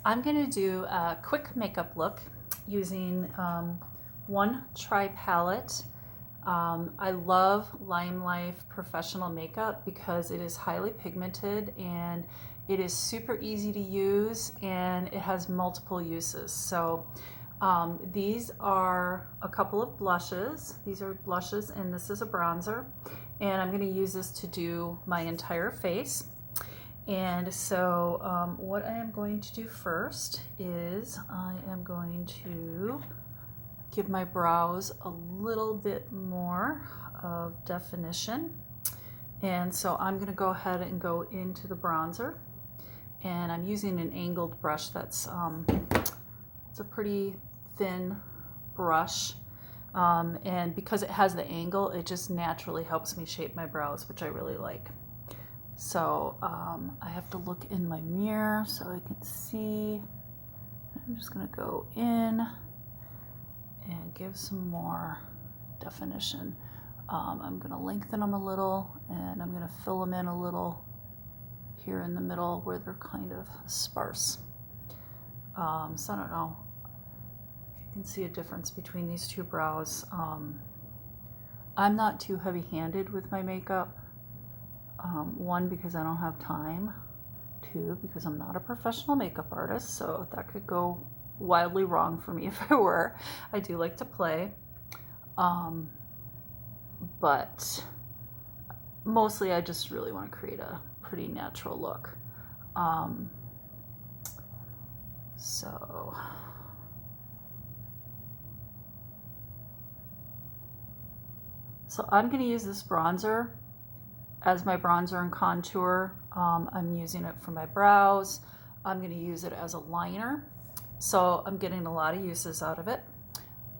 I'm going to do a quick makeup look using one Tri palette. I love Lime Life Professional Makeup because it is highly pigmented and it is super easy to use and it has multiple uses. So these are a couple of blushes. These are blushes and this is a bronzer. And I'm going to use this to do my entire face. And so what I am going to do first is I am going to give my brows a little bit more of definition. And so I'm going to go ahead and go into the bronzer. And I'm using an angled brush that's it's a pretty thin brush. And because it has the angle, it just naturally helps me shape my brows, which I really like. So I have to look in my mirror so I can see. I'm just going to go in and give some more definition. I'm going to lengthen them a little and I'm going to fill them in a little here in the middle where they're kind of sparse. So I don't know if you can see a difference between these two brows. I'm not too heavy-handed with my makeup. One, because I don't have time. Two, because I'm not a professional makeup artist, so that could go wildly wrong for me if I were. I do like to play. But mostly I just really want to create a pretty natural look. So I'm going to use this bronzer as my bronzer and contour. I'm using it for my brows. I'm going to use it as a liner. So I'm getting a lot of uses out of it.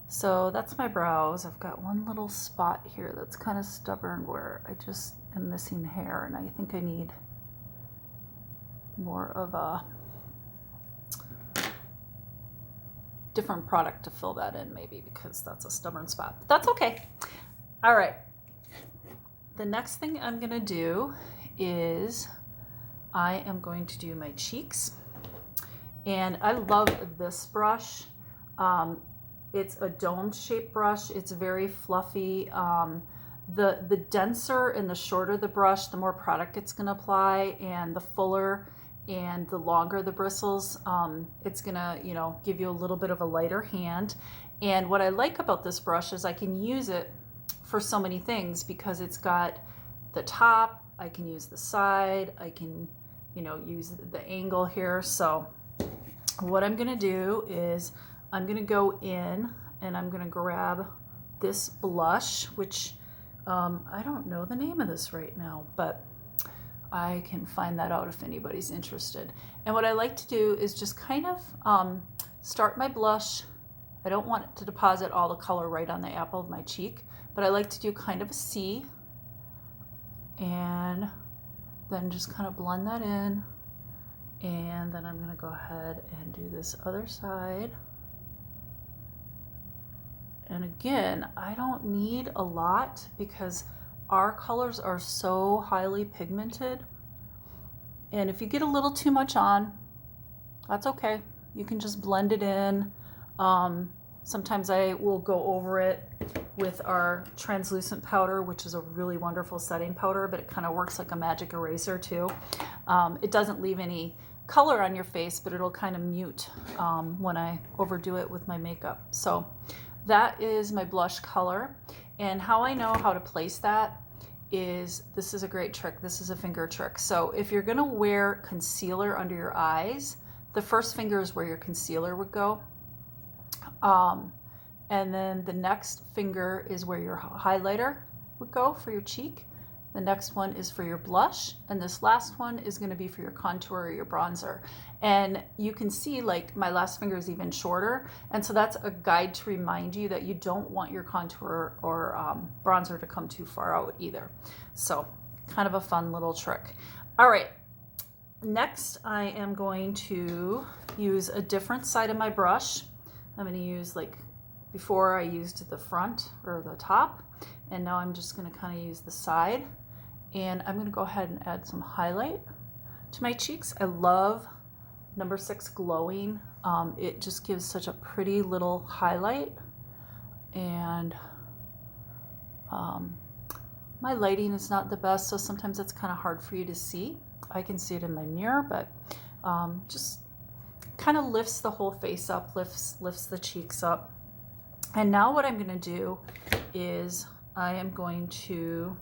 So that's my brows. I've got one little spot here that's kind of stubborn where I just am missing hair, and I think I need more of a different product to fill that in, maybe, because that's a stubborn spot. But that's okay. All right. The next thing I'm going to do is I am going to do my cheeks. And I love this brush. It's a domed shaped brush. It's very fluffy. The denser and the shorter the brush, the more product it's going to apply, and the fuller and the longer the bristles, it's going to, give you a little bit of a lighter hand. And what I like about this brush is I can use it for so many things because it's got the top, I can use the side, I can, use the angle here. So what I'm going to do is I'm going to go in and I'm going to grab this blush, which I don't know the name of this right now, but I can find that out if anybody's interested. And what I like to do is just kind of start my blush. I don't want it to deposit all the color right on the apple of my cheek, but I like to do kind of a C and then just kind of blend that in. And then I'm going to go ahead and do this other side. And again, I don't need a lot because our colors are so highly pigmented. And if you get a little too much on, that's okay. You can just blend it in. Sometimes I will go over it with our translucent powder, which is a really wonderful setting powder, but it kind of works like a magic eraser too. It doesn't leave any color on your face, but it'll kind of mute when I overdo it with my makeup. So that is my blush color. And how I know how to place that is, this is a great trick. This is a finger trick. So if you're gonna wear concealer under your eyes, the first finger is where your concealer would go. And then the next finger is where your highlighter would go for your cheek. The next one is for your blush. And this last one is going to be for your contour or your bronzer. And you can see like my last finger is even shorter. And so that's a guide to remind you that you don't want your contour or bronzer to come too far out either. So kind of a fun little trick. All right. Next, I am going to use a different side of my brush. I'm going to use, like before I used the front or the top, and now I'm just going to kind of use the side. And I'm going to go ahead and add some highlight to my cheeks. I love number 6 Glowing. It just gives such a pretty little highlight, and my lighting is not the best, so sometimes it's kind of hard for you to see. I can see it in my mirror, but just kind of lifts the whole face up, lifts the cheeks up. And now what I'm going to do is I am going to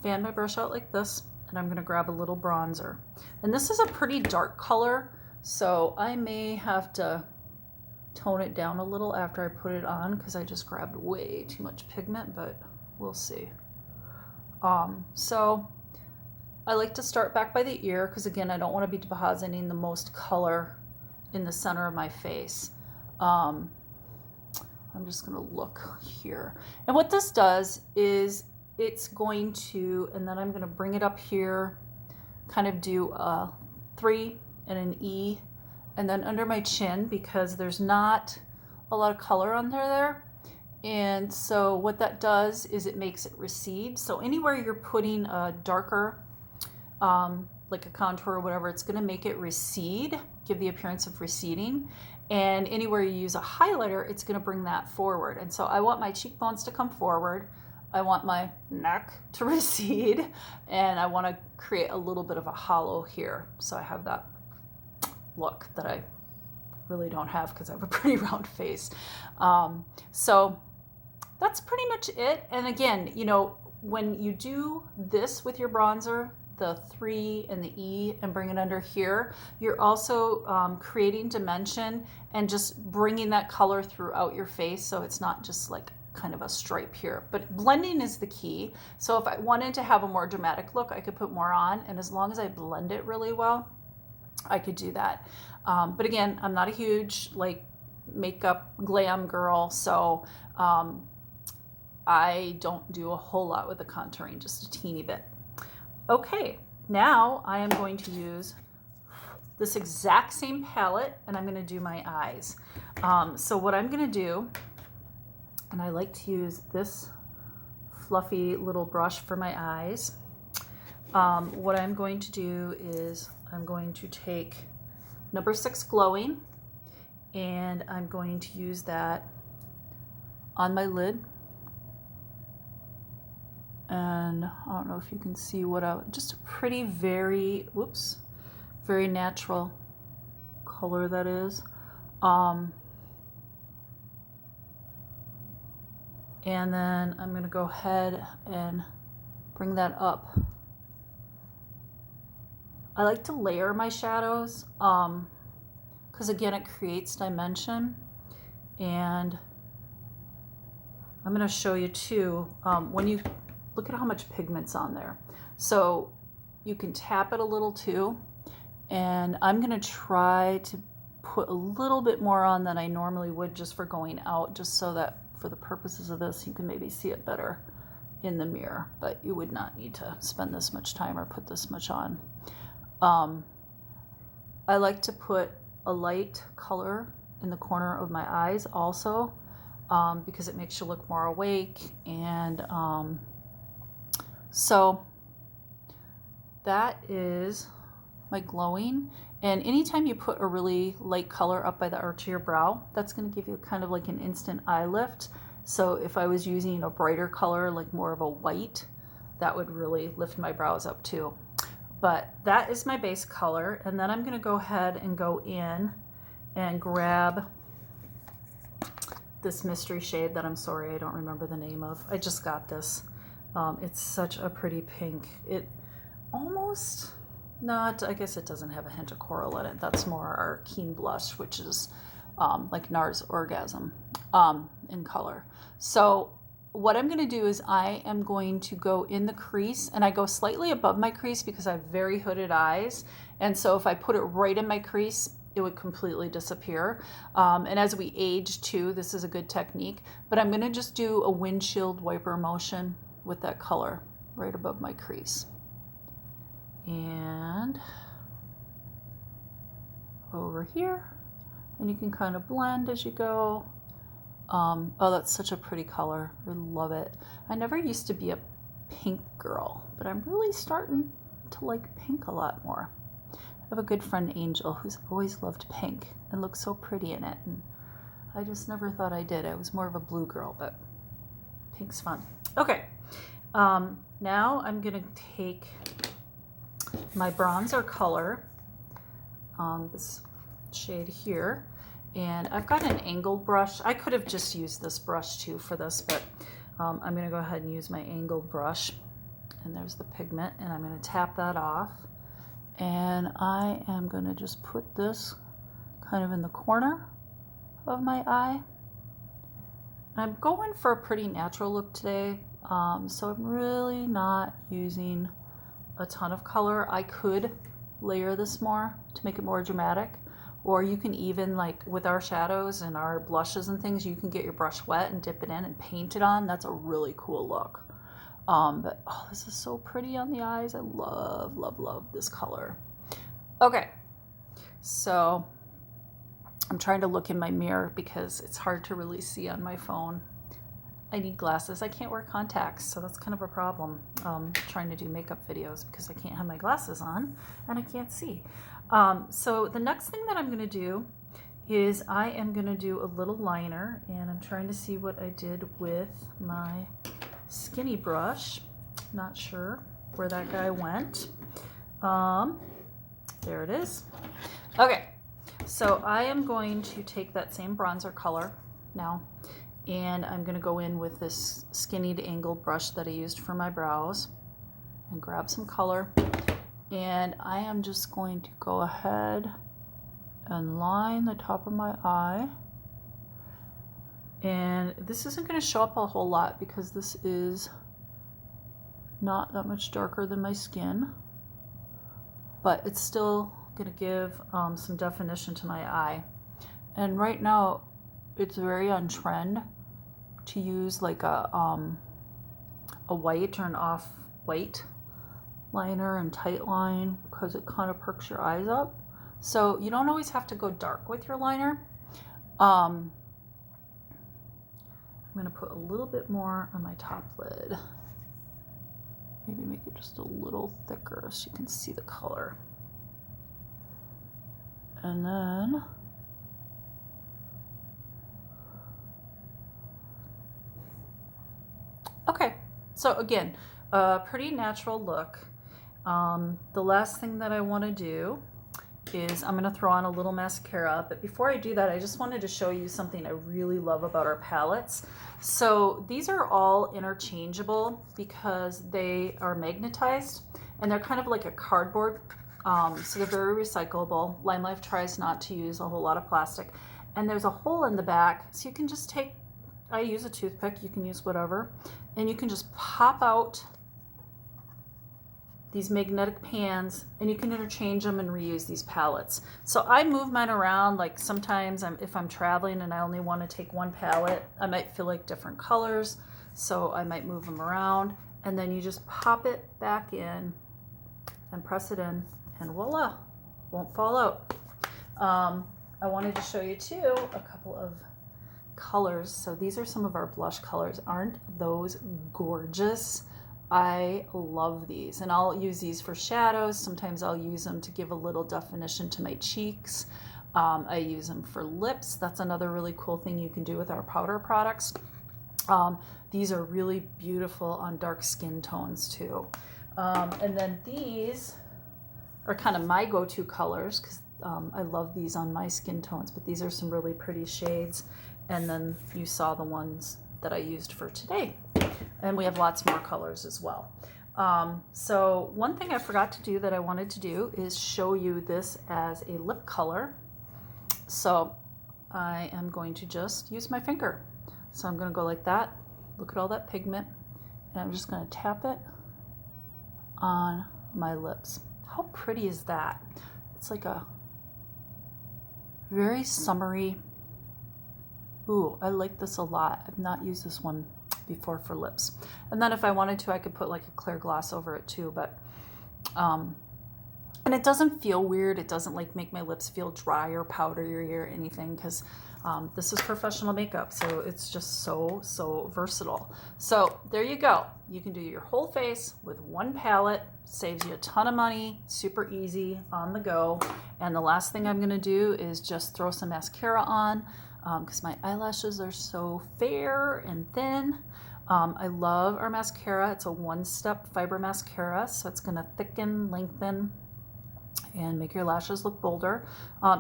fan my brush out like this, and I'm going to grab a little bronzer. And this is a pretty dark color, so I may have to tone it down a little after I put it on because I just grabbed way too much pigment, but we'll see. So I like to start back by the ear because, again, I don't want to be depositing the most color in the center of my face. I'm just going to look here. And what this does is it's going to, and then I'm going to bring it up here, kind of do a 3 and an E, and then under my chin because there's not a lot of color under there. And so what that does is it makes it recede. So anywhere you're putting a darker, like a contour or whatever, it's going to make it recede, give the appearance of receding. And anywhere you use a highlighter, it's going to bring that forward. And so I want my cheekbones to come forward. I want my neck to recede, and I want to create a little bit of a hollow here. So I have that look that I really don't have because I have a pretty round face. So that's pretty much it. And again, you know, when you do this with your bronzer, the 3 and the E, and bring it under here, you're also creating dimension and just bringing that color throughout your face, so it's not just like kind of a stripe here. But blending is the key. So if I wanted to have a more dramatic look, I could put more on, and as long as I blend it really well, I could do that. But again, I'm not a huge like makeup glam girl, so I don't do a whole lot with the contouring, just a teeny bit. Okay, now I am going to use this exact same palette, and I'm going to do my eyes. So what I'm going to do, and I like to use this fluffy little brush for my eyes. What I'm going to do is I'm going to take number 6 Glowing, and I'm going to use that on my lid. And I don't know if you can see just a pretty, very natural color that is. And then I'm going to go ahead and bring that up. I like to layer my shadows because, again, it creates dimension. And I'm going to show you too, when you look at how much pigment's on there. So you can tap it a little too. And I'm going to try to put a little bit more on than I normally would just for going out, just so that for the purposes of this, you can maybe see it better in the mirror, but you would not need to spend this much time or put this much on. I like to put a light color in the corner of my eyes also, because it makes you look more awake. And so that is my glowing. And anytime you put a really light color up by the arch of your brow, that's going to give you kind of like an instant eye lift. So if I was using a brighter color, like more of a white, that would really lift my brows up too. But that is my base color. And then I'm going to go ahead and go in and grab this mystery shade that I'm sorry I don't remember the name of. I just got this. It's such a pretty pink. It almost... not, I guess it doesn't have a hint of coral in it. That's more our Keen Blush, which is like NARS Orgasm in color. So what I'm going to do is I am going to go in the crease, and I go slightly above my crease because I have very hooded eyes. And so if I put it right in my crease, it would completely disappear. And as we age too, this is a good technique. But I'm going to just do a windshield wiper motion with that color right above my crease. And over here, and you can kind of blend as you go. Oh, that's such a pretty color. I love it. I never used to be a pink girl, but I'm really starting to like pink a lot more. have a good friend, Angel, who's always loved pink and looks so pretty in it. And I just never thought I did. I was more of a blue girl, but pink's fun. Okay, now I'm gonna take my bronzer color, this shade here, and I've got an angled brush. I could have just used this brush too for this, but I'm gonna go ahead and use my angled brush. And there's the pigment, and I'm gonna tap that off. And I am gonna just put this kind of in the corner of my eye. I'm going for a pretty natural look today, so I'm really not using a ton of color. I could layer this more to make it more dramatic, or you can even, like with our shadows and our blushes and things, you can get your brush wet and dip it in and paint it on. That's a really cool look. But oh, this is so pretty on the eyes. I love, love, love this color. Okay, so I'm trying to look in my mirror because it's hard to really see on my phone. I need glasses. I can't wear contacts, so that's kind of a problem trying to do makeup videos because I can't have my glasses on and I can't see. So the next thing that I'm going to do is I am going to do a little liner, and I'm trying to see what I did with my skinny brush. Not sure where that guy went. There it is. Okay, so I am going to take that same bronzer color now, and I'm going to go in with this skinny to angled brush that I used for my brows and grab some color, and I am just going to go ahead and line the top of my eye. And this isn't going to show up a whole lot because this is not that much darker than my skin, but it's still going to give some definition to my eye. And right now it's very on trend to use like a white or an off-white liner and tight line because it kind of perks your eyes up. So you don't always have to go dark with your liner. I'm going to put a little bit more on my top lid. Maybe make it just a little thicker so you can see the color. And then okay, so again, a pretty natural look. The last thing that I want to do is I'm going to throw on a little mascara, but before I do that, I just wanted to show you something I really love about our palettes. So these are all interchangeable because they are magnetized and they're kind of like a cardboard, so they're very recyclable. Lime Life tries not to use a whole lot of plastic, and there's a hole in the back, so you can just take, I use a toothpick, you can use whatever, and you can just pop out these magnetic pans, and you can interchange them and reuse these palettes. So I move mine around, like sometimes if I'm traveling and I only want to take one palette, I might feel like different colors, so I might move them around, and then you just pop it back in and press it in, and voila, won't fall out. I wanted to show you too a couple of colors. So these are some of our blush colors. Aren't those gorgeous? I love these, and I'll use these for shadows. Sometimes I'll use them to give a little definition to my cheeks. I use them for lips. That's another really cool thing you can do with our powder products. These are really beautiful on dark skin tones too. And then these are kind of my go-to colors because I love these on my skin tones, but these are some really pretty shades. And then you saw the ones that I used for today. And we have lots more colors as well. So one thing I forgot to do that I wanted to do is show you this as a lip color. So I am going to just use my finger. So I'm going to go like that. Look at all that pigment. And I'm just going to tap it on my lips. How pretty is that? It's like a very summery. Ooh, I like this a lot. I've not used this one before for lips. And then if I wanted to, I could put like a clear gloss over it too. But and And it doesn't feel weird. It doesn't like make my lips feel dry or powdery or anything, because this is professional makeup. So it's just so versatile. So there you go. You can do your whole face with one palette. Saves you a ton of money. Super easy, on the go. And the last thing I'm going to do is just throw some mascara on, because my eyelashes are so fair and thin. I love our mascara. It's a one-step fiber mascara, so it's going to thicken, lengthen, and make your lashes look bolder.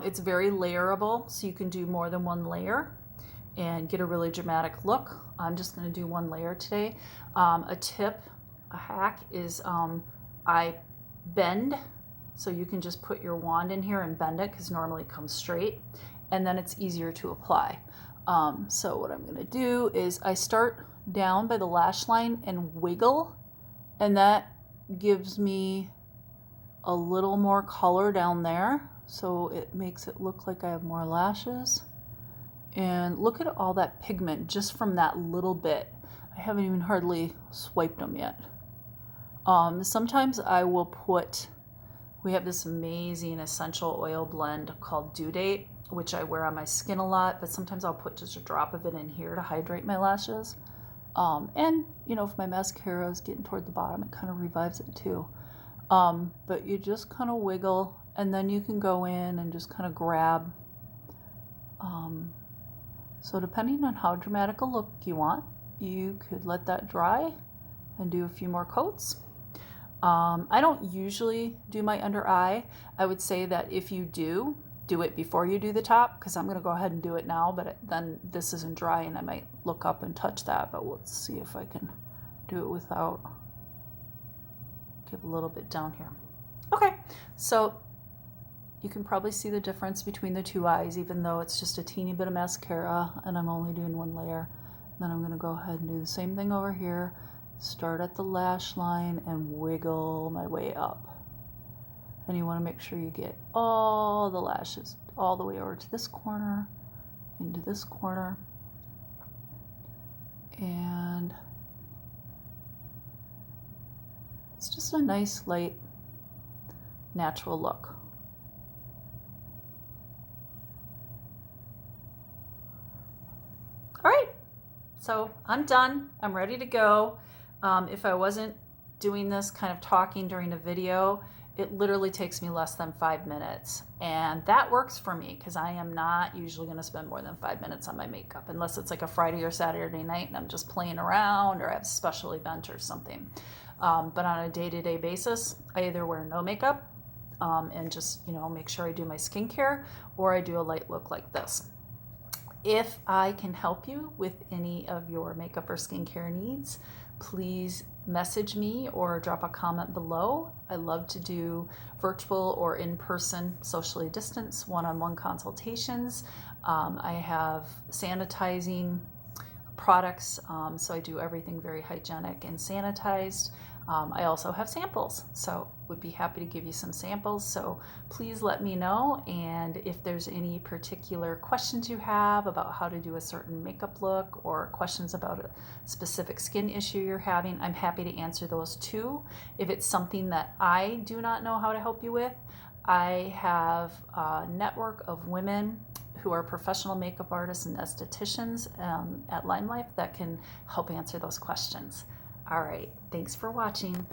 It's very layerable, so you can do more than one layer and get a really dramatic look. I'm just going to do one layer today. A tip, a hack is I bend, so you can just put your wand in here and bend it, because normally it comes straight, and then it's easier to apply. So what I'm going to do is I start down by the lash line and wiggle, and that gives me a little more color down there, so it makes it look like I have more lashes. And look at all that pigment just from that little bit. I haven't even hardly swiped them yet. Sometimes I will put, we have this amazing essential oil blend called Due Date, which I wear on my skin a lot, but sometimes I'll put just a drop of it in here to hydrate my lashes. And you know, if my mascara is getting toward the bottom, it kind of revives it too. But you just kind of wiggle, and then you can go in and just kind of grab. So depending on how dramatic a look you want, you could let that dry and do a few more coats. I don't usually do my under eye. I would say that if you do it before you do the top, because I'm going to go ahead and do it now, but then this isn't dry and I might look up and touch that, but let's see if I can do it without. Give a little bit down here. Okay, so you can probably see the difference between the two eyes, even though it's just a teeny bit of mascara and I'm only doing one layer. Then I'm going to go ahead and do the same thing over here. Start at the lash line and wiggle my way up. And you want to make sure you get all the lashes all the way over to this corner, into this corner, and it's just a nice, light, natural look. All right, so I'm done. I'm ready to go. If I wasn't doing this kind of talking during a video, it literally takes me less than 5 minutes. And that works for me, because I am not usually going to spend more than 5 minutes on my makeup, unless it's like a Friday or Saturday night and I'm just playing around or I have a special event or something. But on a day-to-day basis, I either wear no makeup and just, you know, make sure I do my skincare, or I do a light look like this. If I can help you with any of your makeup or skincare needs, please message me or drop a comment below. I love to do virtual or in-person, socially distanced, one-on-one consultations. I have sanitizing products, so I do everything very hygienic and sanitized. I also have samples, so would be happy to give you some samples. So please let me know, and if there's any particular questions you have about how to do a certain makeup look, or questions about a specific skin issue you're having, I'm happy to answer those too. If it's something that I do not know how to help you with, I have a network of women who are professional makeup artists and estheticians at Lime Life that can help answer those questions. All right, thanks for watching.